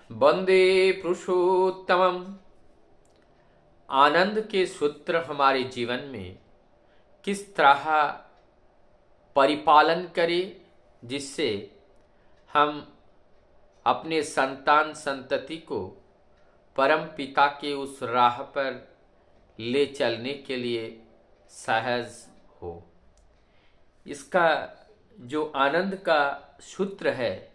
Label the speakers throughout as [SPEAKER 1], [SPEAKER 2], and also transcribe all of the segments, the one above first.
[SPEAKER 1] वंदे पुरुषोत्तमम। आनंद के सूत्र हमारे जीवन में किस तरह परिपालन करें जिससे हम अपने संतान संतति को परम पिता के उस राह पर ले चलने के लिए सहज हो। इसका जो आनंद का सूत्र है,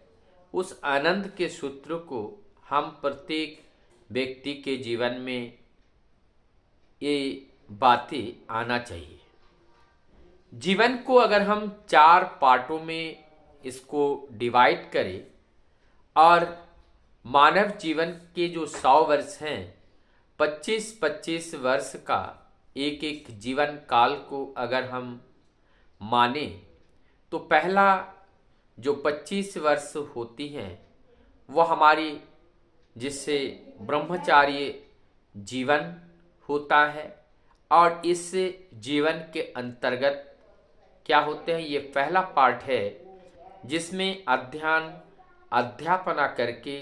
[SPEAKER 1] उस आनंद के सूत्र को हम प्रत्येक व्यक्ति के जीवन में ये बातें आना चाहिए। जीवन को अगर हम 4 पार्टों में इसको डिवाइड करें और मानव जीवन के जो 100 वर्ष हैं, 25-25 वर्ष का एक एक जीवन काल को अगर हम माने तो पहला जो 25 वर्ष होती हैं वो हमारी जिससे ब्रह्मचार्य जीवन होता है। और इस जीवन के अंतर्गत क्या होते हैं, ये पहला पार्ट है जिसमें अध्यापना करके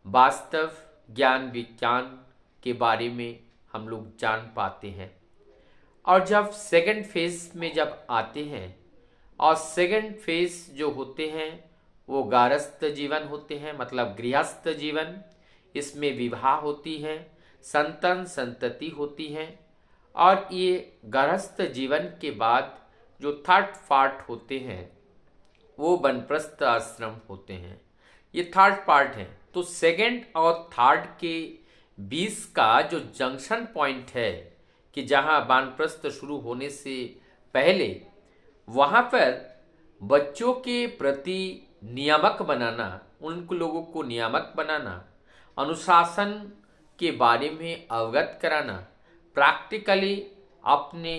[SPEAKER 1] वास्तव ज्ञान विज्ञान के बारे में हम लोग जान पाते हैं। और जब सेकंड फेज में जब आते हैं, और सेकंड फेज जो होते हैं वो गारस्थ जीवन होते हैं, मतलब गृहस्थ जीवन। इसमें विवाह होती है, संतान संतति होती है। और ये गारस्थ जीवन के बाद जो थर्ड पार्ट होते हैं वो वानप्रस्थ आश्रम होते हैं। ये थर्ड पार्ट है। तो सेकंड और थर्ड के बीच का जो जंक्शन पॉइंट है कि जहाँ वानप्रस्थ शुरू होने से पहले, वहाँ पर बच्चों के प्रति नियामक बनाना, उन लोगों को नियामक बनाना, अनुशासन के बारे में अवगत कराना, प्रैक्टिकली अपने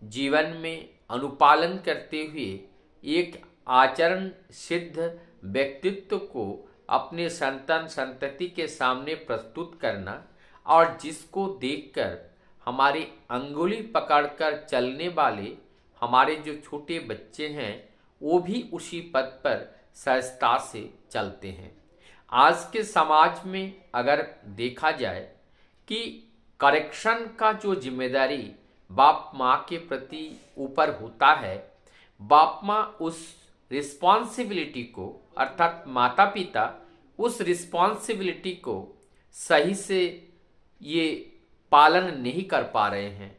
[SPEAKER 1] जीवन में अनुपालन करते हुए एक आचरण सिद्ध व्यक्तित्व को अपने संतान संतति के सामने प्रस्तुत करना, और जिसको देखकर हमारे अंगुली पकड़कर चलने वाले हमारे जो छोटे बच्चे हैं वो भी उसी पथ पर सहजता से चलते हैं। आज के समाज में अगर देखा जाए कि करेक्शन का जो जिम्मेदारी बाप माँ के प्रति ऊपर होता है, बाप माँ उस रिस्पॉन्सिबिलिटी को, अर्थात माता पिता उस रिस्पॉन्सिबिलिटी को सही से ये पालन नहीं कर पा रहे हैं।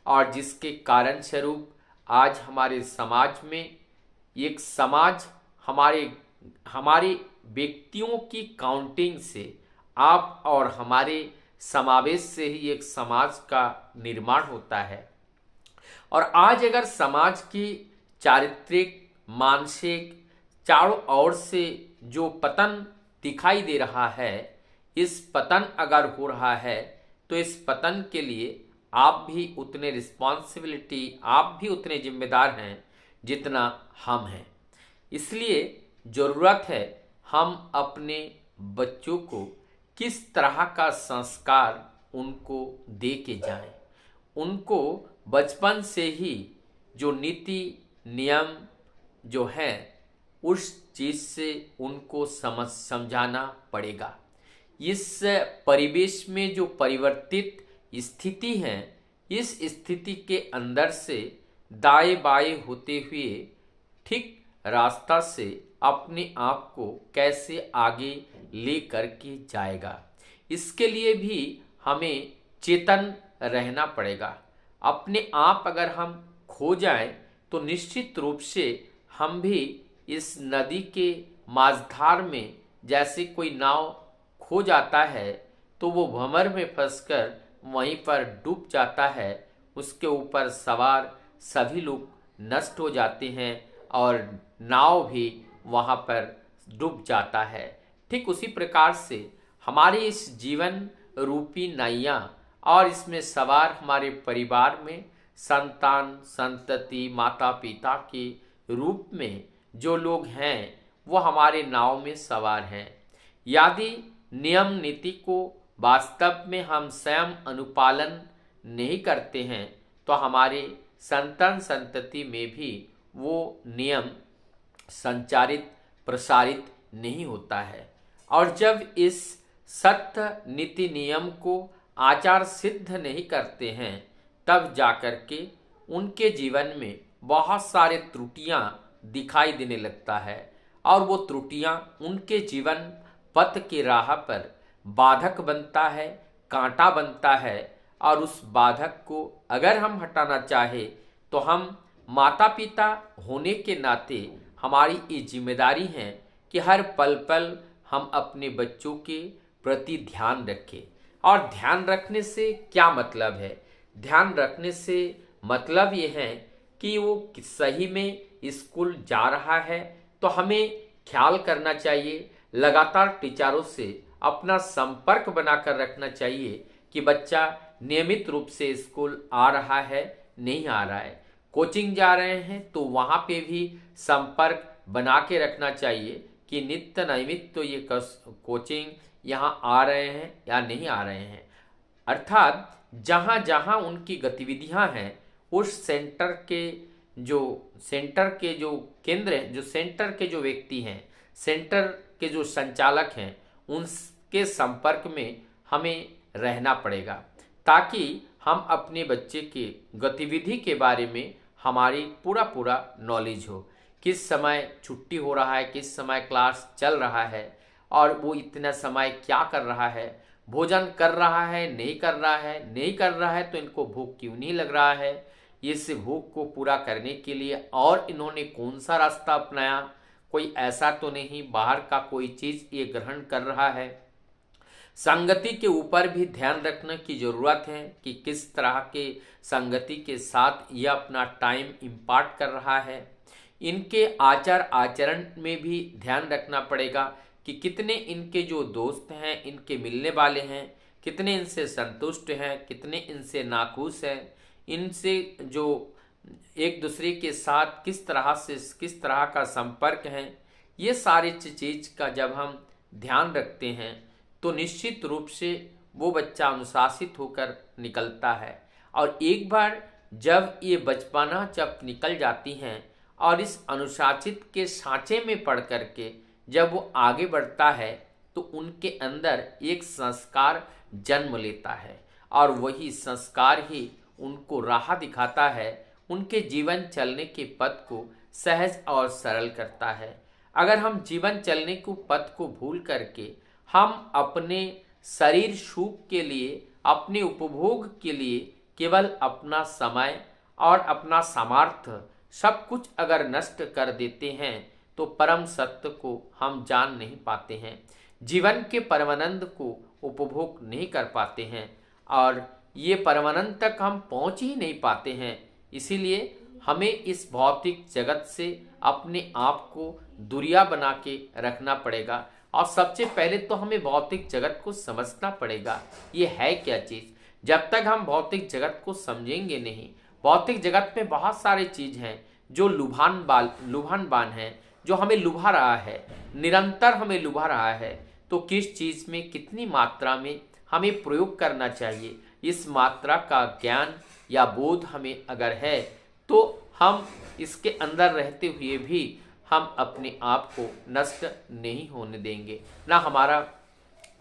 [SPEAKER 1] और जिसके कारण स्वरूप आज हमारे समाज में एक समाज हमारे व्यक्तियों की काउंटिंग से, आप और हमारे समावेश से ही एक समाज का निर्माण होता है। और आज अगर समाज की चारित्रिक, मानसिक चारों ओर से जो पतन दिखाई दे रहा है, इस पतन अगर हो रहा है तो इस पतन के लिए आप भी उतने रिस्पॉन्सिबिलिटी, आप भी उतने जिम्मेदार हैं जितना हम हैं। इसलिए ज़रूरत है हम अपने बच्चों को किस तरह का संस्कार उनको दे के जाएं। उनको बचपन से ही जो नीति नियम जो है उस चीज़ से उनको समझाना पड़ेगा। इस परिवेश में जो परिवर्तित स्थिति है, इस स्थिति के अंदर से दाएं बाएं होते हुए ठीक रास्ता से अपने आप को कैसे आगे ले करके जाएगा, इसके लिए भी हमें चेतन रहना पड़ेगा। अपने आप अगर हम खो जाएं तो निश्चित रूप से हम भी इस नदी के माझधार में, जैसे कोई नाव खो जाता है तो वो भंवर में फंसकर वहीं पर डूब जाता है, उसके ऊपर सवार सभी लोग नष्ट हो जाते हैं और नाव भी वहाँ पर डूब जाता है। ठीक उसी प्रकार से हमारे इस जीवन रूपी नैया और इसमें सवार हमारे परिवार में संतान संतति माता पिता के रूप में जो लोग हैं वो हमारे नाव में सवार हैं। यदि नियम नीति को वास्तव में हम स्वयं अनुपालन नहीं करते हैं तो हमारे संतान संतति में भी वो नियम संचारित प्रसारित नहीं होता है। और जब इस सत्य नीति नियम को आचार सिद्ध नहीं करते हैं, तब जाकर के उनके जीवन में बहुत सारे त्रुटियां दिखाई देने लगता है और वो त्रुटियां उनके जीवन पथ की राह पर बाधक बनता है, कांटा बनता है। और उस बाधक को अगर हम हटाना चाहे तो हम माता पिता होने के नाते हमारी ये जिम्मेदारी है कि हर पल पल हम अपने बच्चों के प्रति ध्यान रखें। और ध्यान रखने से क्या मतलब है? ध्यान रखने से मतलब ये है कि वो सही में स्कूल जा रहा है, तो हमें ख्याल करना चाहिए, लगातार टीचरों से अपना संपर्क बनाकर रखना चाहिए कि बच्चा नियमित रूप से स्कूल आ रहा है, नहीं आ रहा है। कोचिंग जा रहे हैं तो वहाँ पे भी संपर्क बना के रखना चाहिए कि नित्य नैमित तो ये कोचिंग यहाँ आ रहे हैं या नहीं आ रहे हैं। अर्थात जहाँ जहाँ उनकी गतिविधियाँ हैं, उस सेंटर के जो केंद्र हैं, जो सेंटर के जो व्यक्ति हैं, सेंटर के जो संचालक हैं, उनके संपर्क में हमें रहना पड़ेगा ताकि हम अपने बच्चे के गतिविधि के बारे में हमारी पूरा नॉलेज हो। किस समय छुट्टी हो रहा है, किस समय क्लास चल रहा है और वो इतना समय क्या कर रहा है, भोजन कर रहा है, नहीं कर रहा है, नहीं कर रहा है तो इनको भूख क्यों नहीं लग रहा है, इस भूख को पूरा करने के लिए और इन्होंने कौन सा रास्ता अपनाया, कोई ऐसा तो नहीं बाहर का कोई चीज़ ये ग्रहण कर रहा है। संगति के ऊपर भी ध्यान रखने की ज़रूरत है कि किस तरह के संगति के साथ यह अपना टाइम इम्पार्ट कर रहा है। इनके आचार आचरण में भी ध्यान रखना पड़ेगा कि कितने इनके जो दोस्त हैं, इनके मिलने वाले हैं, कितने इनसे संतुष्ट हैं, कितने इनसे नाखुश हैं, इनसे जो एक दूसरे के साथ किस तरह का संपर्क है। ये सारी चीज़ का जब हम ध्यान रखते हैं तो निश्चित रूप से वो बच्चा अनुशासित होकर निकलता है। और एक बार जब ये बचपना जब निकल जाती हैं और इस अनुशासित के सांचे में पड़ करके जब वो आगे बढ़ता है तो उनके अंदर एक संस्कार जन्म लेता है और वही संस्कार ही उनको राह दिखाता है, उनके जीवन चलने के पथ को सहज और सरल करता है। अगर हम जीवन चलने को पथ को भूल करके हम अपने शरीर सुख के लिए, अपने उपभोग के लिए केवल अपना समय और अपना सामर्थ्य सब कुछ अगर नष्ट कर देते हैं तो परम सत्य को हम जान नहीं पाते हैं, जीवन के परमानंद को उपभोग नहीं कर पाते हैं और ये परमानंद तक हम पहुंच ही नहीं पाते हैं। इसीलिए हमें इस भौतिक जगत से अपने आप को दूरिया बना के रखना पड़ेगा और सबसे पहले तो हमें भौतिक जगत को समझना पड़ेगा ये है क्या चीज़। जब तक हम भौतिक जगत को समझेंगे नहीं, भौतिक जगत में बहुत सारी चीज़ हैं जो लुभान बान है, जो हमें लुभा रहा है, निरंतर हमें लुभा रहा है। तो किस चीज़ में कितनी मात्रा में हमें प्रयोग करना चाहिए, इस मात्रा का ज्ञान या बोध हमें अगर है तो हम इसके अंदर रहते हुए भी हम अपने आप को नष्ट नहीं होने देंगे, ना हमारा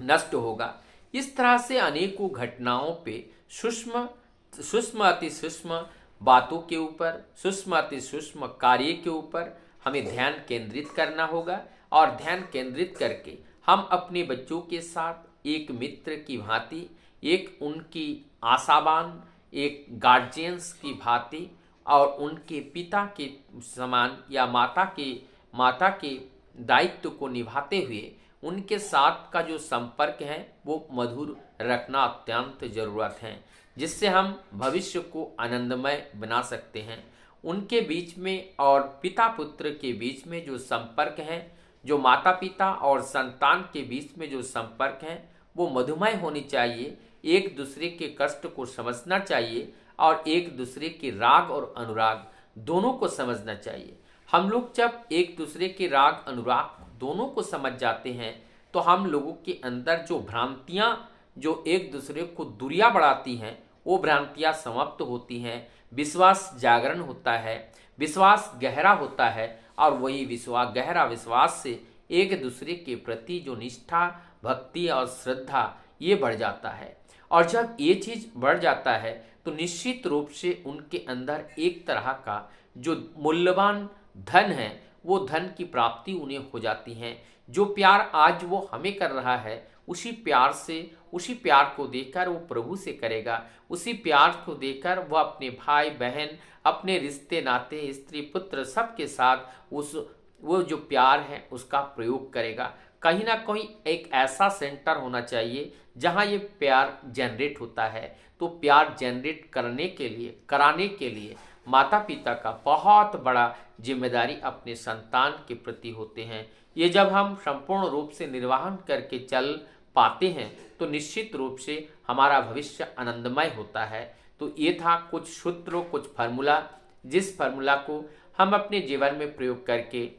[SPEAKER 1] नष्ट होगा। इस तरह से अनेकों घटनाओं पे सूक्ष्म अति सूक्ष्म बातों के ऊपर, सूक्ष्म अति सूक्ष्म कार्य के ऊपर हमें ध्यान केंद्रित करना होगा और ध्यान केंद्रित करके हम अपने बच्चों के साथ एक मित्र की भांति, एक उनकी आशावान, एक गार्जियंस की भांति और उनके पिता के समान या माता के दायित्व को निभाते हुए उनके साथ का जो संपर्क है वो मधुर रखना अत्यंत ज़रूरत है, जिससे हम भविष्य को आनंदमय बना सकते हैं। उनके बीच में और पिता पुत्र के बीच में जो संपर्क है, जो माता पिता और संतान के बीच में जो संपर्क है वो मधुमय होनी चाहिए। एक दूसरे के कष्ट को समझना चाहिए और एक दूसरे के राग और अनुराग दोनों को समझना चाहिए। हम लोग जब एक दूसरे के राग अनुराग दोनों को समझ जाते हैं तो हम लोगों के अंदर जो भ्रांतियां जो एक दूसरे को दूरियां बढ़ाती हैं वो भ्रांतियां समाप्त होती हैं, विश्वास जागरण होता है, विश्वास गहरा होता है और वही गहरा विश्वास से एक दूसरे के प्रति जो निष्ठा, भक्ति और श्रद्धा ये बढ़ जाता है। और जब ये चीज बढ़ जाता है तो निश्चित रूप से उनके अंदर एक तरह का जो मूल्यवान धन है वो धन की प्राप्ति उन्हें हो जाती है। जो प्यार आज वो हमें कर रहा है उसी प्यार से, उसी प्यार को देकर वो प्रभु से करेगा। उसी प्यार को देकर वह अपने भाई बहन, अपने रिश्ते नाते, स्त्री पुत्र सबके साथ वो जो प्यार है उसका प्रयोग करेगा। कहीं ना कहीं एक ऐसा सेंटर होना चाहिए जहां ये प्यार जनरेट होता है। तो प्यार जनरेट करने के लिए, कराने के लिए माता पिता का बहुत बड़ा जिम्मेदारी अपने संतान के प्रति होते हैं। ये जब हम संपूर्ण रूप से निर्वहन करके चल पाते हैं तो निश्चित रूप से हमारा भविष्य आनंदमय होता है। तो ये था कुछ सूत्रों, कुछ फार्मूला, जिस फार्मूला को हम अपने जीवन में प्रयोग करके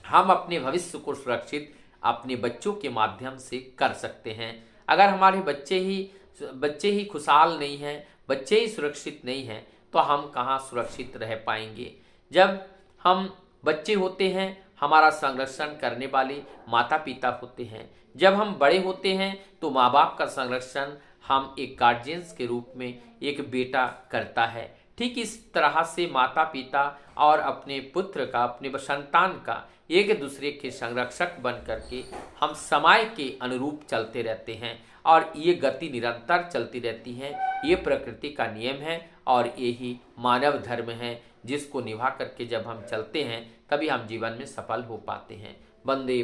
[SPEAKER 1] हम अपने भविष्य को सुरक्षित अपने बच्चों के माध्यम से कर सकते हैं। अगर हमारे बच्चे ही खुशहाल नहीं हैं, बच्चे ही सुरक्षित नहीं हैं, तो हम कहाँ सुरक्षित रह पाएंगे। जब हम बच्चे होते हैं हमारा संरक्षण करने वाले माता पिता होते हैं। जब हम बड़े होते हैं तो माँ बाप का संरक्षण हम एक गार्जियंस के रूप में एक बेटा करता है। ठीक इस तरह से माता पिता और अपने पुत्र का, अपने संतान का एक दूसरे के संरक्षक बन करके हम समय के अनुरूप चलते रहते हैं और ये गति निरंतर चलती रहती है। ये प्रकृति का नियम है और यही मानव धर्म है, जिसको निभा करके जब हम चलते हैं तभी हम जीवन में सफल हो पाते हैं। वंदे